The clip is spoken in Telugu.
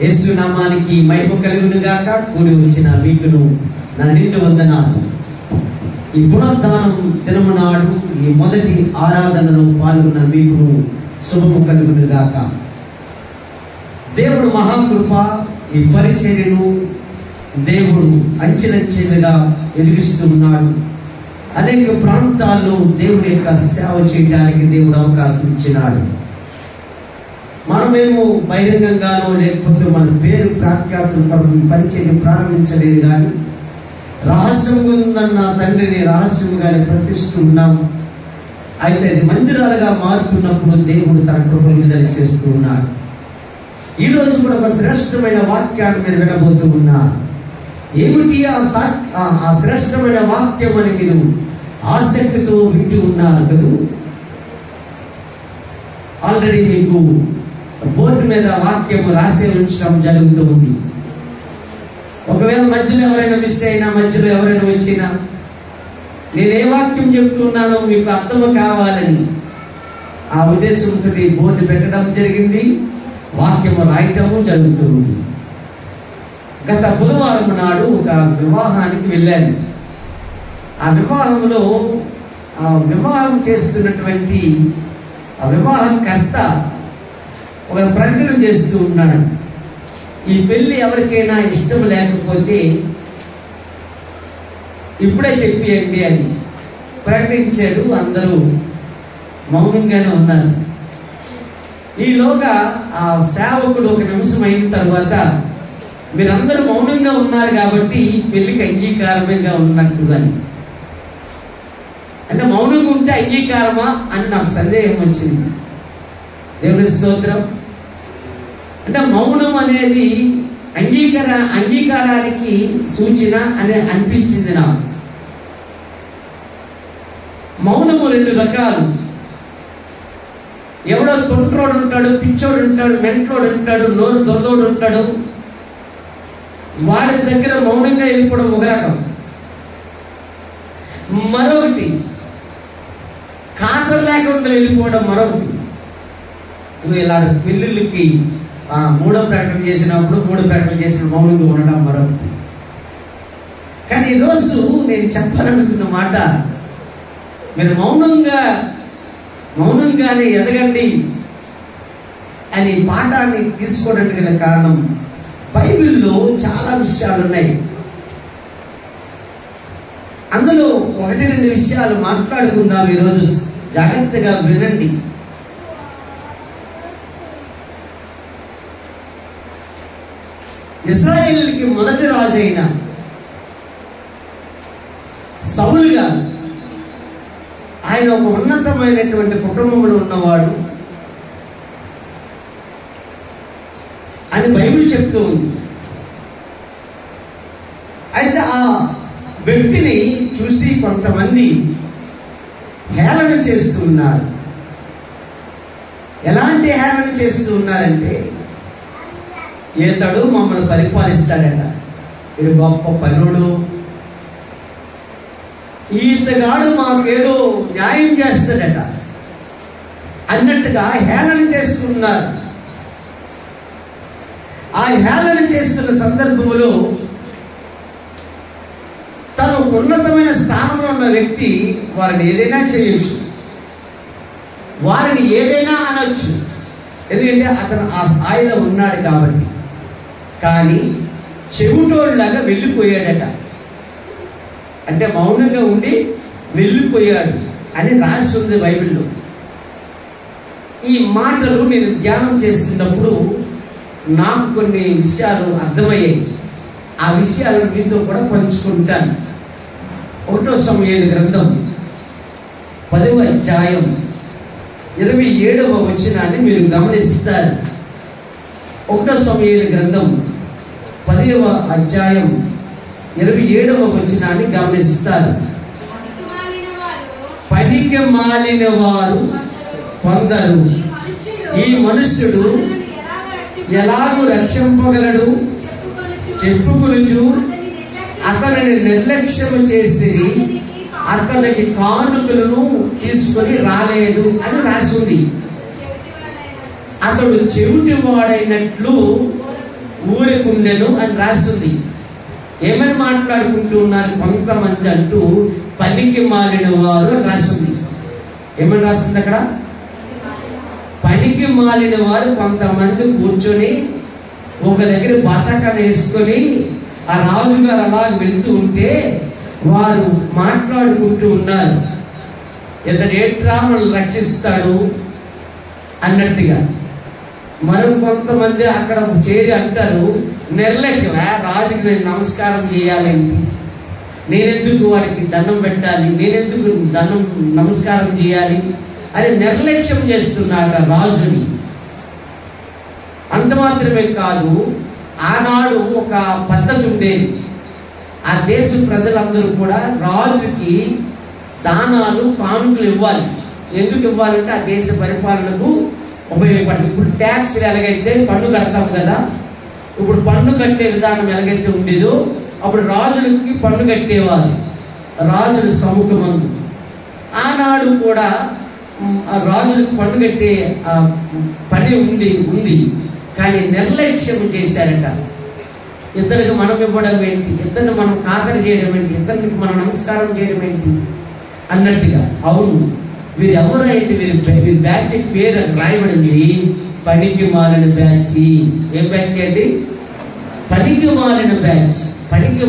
యేసు నామానికి మహిమ కలుగును గాక. కూడి వచ్చిన మీకును నా నిండు వందనాలు. ఈ పునరుద్ధానం దినము నాడు ఈ మొదటి ఆరాధనలో పాల్గొన్న మీకును శుభము కలుగును గాక. దేవుడు మహాకృప ఈ పరిచర్యను దేవుడు అంచెలంచెలుగా ఎదిగిస్తూ ఉన్నాడు. అనేక ప్రాంతాల్లో దేవుడి యొక్క సేవ చేయడానికి దేవుడు అవకాశం ఇచ్చినాడు. మనమేమో బహిరంగంగానో లేకపోతే మన పేరు ప్రాఖ్యాతులు కొరకు ఈ పరిచర్య ప్రారంభించలేదు, కానీ రహస్యంగా ఉందన్న తండ్రిని రహస్యంగానే ప్రకటిస్తూ ఉన్నాము. అయితే అది మందిరాలుగా మారుతున్నప్పుడు దేవుడు తన కృప విడుదల చేస్తూ ఉన్నాడు. ఈరోజు కూడా ఒక శ్రేష్టమైన వాక్యాన్ని మీరు వినబోతూ ఉన్నారు. ఏమిటి ఆ శ్రేష్టమైన వాక్యం అని మీరు ఆసక్తితో వింటూ ఉన్నారు కదా. ఆల్రెడీ మీకు బోర్డు మీద వాక్యం రాసి ఉంచడం జరుగుతూ ఉంది. ఒకవేళ మధ్యలో ఎవరైనా మిస్ అయినా, మధ్యలో ఎవరైనా వచ్చినా, నేను ఏ వాక్యం చెప్తున్నానో మీకు అర్థం కావాలని ఆ ఉద్దేశంతో బోర్డు పెట్టడం జరిగింది. వాక్యము రాయటము జరుగుతుంది. గత బుధవారం నాడు ఒక వివాహానికి వెళ్ళాను. ఆ వివాహంలో వివాహం చేస్తున్నటువంటి ఆ వివాహకర్త ఒక ప్రకటన చేస్తూ ఉన్నాడు. ఈ పెళ్ళి ఎవరికైనా ఇష్టం లేకపోతే ఇప్పుడే చెప్పేయండి అని ప్రకటించాడు. అందరూ మౌనంగానే ఉన్నారు. ఈలోగా ఆ సేవకుడు ఒక నిమిషం అయిన తర్వాత, మీరందరూ మౌనంగా ఉన్నారు కాబట్టి పెళ్లికి అంగీకారమేగా ఉన్నట్టు అని, అంటే మౌనంగా ఉంటే అంగీకారమా అని నాకు సందేహం వచ్చింది. దేవుని స్తోత్రం. అంటే మౌనం అనేది అంగీకారానికి సూచన అని అనిపించింది నాకు. మౌనము రెండు రకాలు. ఎవడో తొంట్రోడు ఉంటాడు, పిచ్చోడు ఉంటాడు, మెంట్రోడు ఉంటాడు, నోరు దొరదోడు ఉంటాడు. వాడి దగ్గర మౌనంగా వెళ్ళిపోవడం ఒక రకం. మరొకటి కాకలు లేకుండా వెళ్ళిపోవడం మరొకటి. ఇలాంటి పెళ్ళిళ్ళకి మూడో ప్రకటన చేసినప్పుడు, మూడో ప్రకటన చేసిన మౌనంగా ఉండడం మరొకటి. కానీ ఈరోజు నేను చెప్పాలనుకున్న మాట, మీరు మౌనంగానే ఎదగండి అని పాఠాన్ని తీసుకోవడానికి గల కారణం, బైబిల్లో చాలా విషయాలు ఉన్నాయి. అందులో 1-2 విషయాలు మాట్లాడుకుందాం ఈరోజు. జాగ్రత్తగా వినండి. ఇశ్రాయేలుకి మొదటి రాజు అయిన సౌలు గారు, ఆయన ఒక ఉన్నతమైనటువంటి కుటుంబంలో ఉన్నవాడు అని బైబిల్ చెప్తూ ఉంది. అయితే ఆ వ్యక్తిని చూసి కొంతమంది హేళన చేస్తూ ఉన్నారు. ఎలాంటి హేళన చేస్తూ ఉన్నారంటే, ఈతడు మమ్మల్ని పరిపాలిస్తాడట, వీడు గొప్ప పనుడు, ఈతగాడు మాకేదో న్యాయం చేస్తాడట అన్నట్టుగా హేళన చేస్తున్నారు. ఆ హేళన చేస్తున్న సందర్భంలో తను ఉన్నతమైన స్థానంలో ఉన్న వ్యక్తి వారిని ఏదైనా చేయొచ్చు, వారిని ఏదైనా అనొచ్చు, ఎందుకంటే అతను ఆ స్థాయిలో ఉన్నాడు కాబట్టి. కానీ చెవిటోళ్ళలాగా వెళ్ళిపోయాడట, అంటే మౌనంగా ఉండి వెళ్ళిపోయాడు అని రాసి ఉంది బైబిల్లో. ఈ మాటలు నేను ధ్యానం చేస్తున్నప్పుడు నాకు కొన్ని విషయాలు అర్థమయ్యాయి. ఆ విషయాలను మీతో కూడా పంచుకుంటాను. 1 సమూయేలు గ్రంథం 10వ అధ్యాయం 27వ వచనాన్ని మీరు గమనిస్తారు. 1 సమూయేలు గ్రంథం 10వ అధ్యాయం 27వ వచనాన్ని గమనిస్తారు. పనికి మాలిన వారు కొందరు, ఈ మనుష్యుడు ఎలాగూ రక్షింపగలడు చెప్పుకొనుచు అతనిని నిర్లక్ష్యం చేసి అతనికి కానుకలను తీసుకొని రాలేదు అని రాసింది. అతడు చెవిటి వాడైనట్లు ఊరికుండెను అని రాస్తుంది. ఏమని మాట్లాడుకుంటూ ఉన్నారు కొంతమంది అంటూ పనికి మాలిన వారు అని రాస్తుంది. ఏమని రాస్తుంది అక్కడ? పనికి మాలిన వారు కొంతమంది కూర్చొని ఒక దగ్గర బతకన వేసుకొని ఆ రాజుగారు అలా వెళ్తూ ఉంటే వారు మాట్లాడుకుంటూ ఉన్నారు, ఇతను ఏట్రా మనల్ని రక్షిస్తాడు అన్నట్టుగా. మరో కొంతమంది అక్కడ చేరి అంటారు, నిర్లక్ష్యం, రాజుకి నేను నమస్కారం చేయాలండి, నేనెందుకు వాడికి దండం పెట్టాలి, నేనెందుకు నమస్కారం చేయాలి అని నిర్లక్ష్యం చేస్తున్నాడు రాజుని. అంత మాత్రమే కాదు, ఆనాడు ఒక పద్ధతి ఉండేది. ఆ దేశ ప్రజలందరూ కూడా రాజుకి దానాలు కానుకలు ఇవ్వాలి. ఎందుకు ఇవ్వాలంటే ఆ దేశ పరిపాలనకు ఉపయోగపడుతుంది. ఇప్పుడు ట్యాక్స్ ఎలాగైతే పన్ను కడతాం కదా, ఇప్పుడు పన్ను కట్టే విధానం ఎలాగైతే ఉండేదో అప్పుడు రాజులకి పన్ను కట్టేవారు రాజుల సముఖమందు. ఆనాడు కూడా రాజులకు పన్ను కట్టే పని ఉంది, కానీ నిర్లక్ష్యం చేశారట. ఇతనికి మనం ఇవ్వడం ఏంటి, ఇతన్ని మనం ఖాతరు చేయడం ఏంటి, ఇతనికి మనం నమస్కారం చేయడం ఏంటి అన్నట్టుగా. అవును, వీరు ఎవరైతే వీరి బ్యాచ్ పేరు రాయబడింది పనికి మాలిన బ్యాచ్. ఏ బ్యాచ్ అండి? పనికి మాలిన బ్యాచ్. పనికి